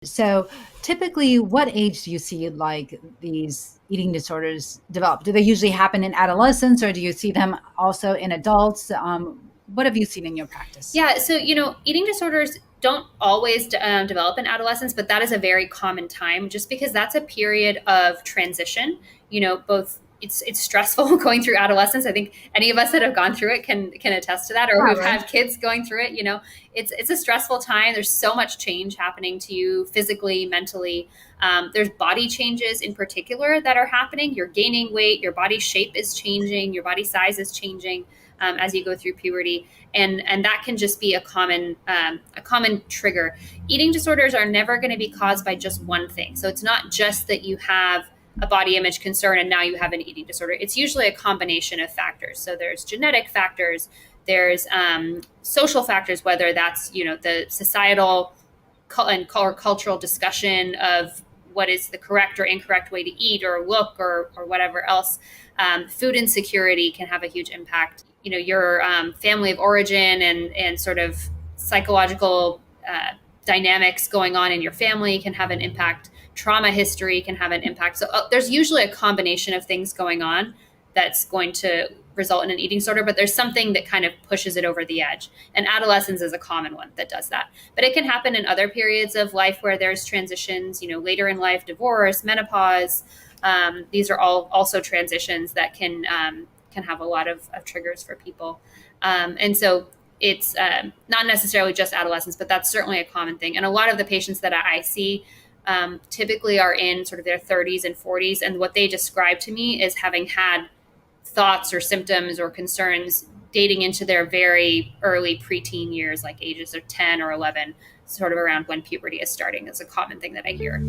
So typically, what age do you see like these eating disorders develop? Do they usually happen in adolescence, or do you see them also in adults? What have you seen in your practice? Yeah, so eating disorders don't always develop in adolescence, but that is a very common time, just because that's a period of transition. Both it's stressful going through adolescence. I think any of us that have gone through it can attest to that, or Yeah, who've right. had kids going through it. It's a stressful time. There's so much change happening to you physically, mentally. There's body changes in particular that are happening. You're gaining weight. Your body shape is changing. Your body size is changing as you go through puberty, and that can just be a common trigger. Eating disorders are never going to be caused by just one thing. So it's not just that you have a body image concern and now you have an eating disorder. It's usually a combination of factors. So there's genetic factors, there's social factors, whether that's the societal and cultural discussion of what is the correct or incorrect way to eat or look or whatever else. Food insecurity can have a huge impact. Your family of origin and sort of psychological dynamics going on in your family can have an impact. Trauma history can have an impact. So there's usually a combination of things going on that's going to result in an eating disorder, but there's something that kind of pushes it over the edge. And adolescence is a common one that does that. But it can happen in other periods of life where there's transitions, later in life, divorce, menopause. These are all also transitions that can have a lot of triggers for people. And so it's not necessarily just adolescence, but that's certainly a common thing. And a lot of the patients that I see typically are in sort of their 30s and 40s. And what they describe to me is having had thoughts or symptoms or concerns dating into their very early preteen years, like ages of 10 or 11, sort of around when puberty is starting, is a common thing that I hear.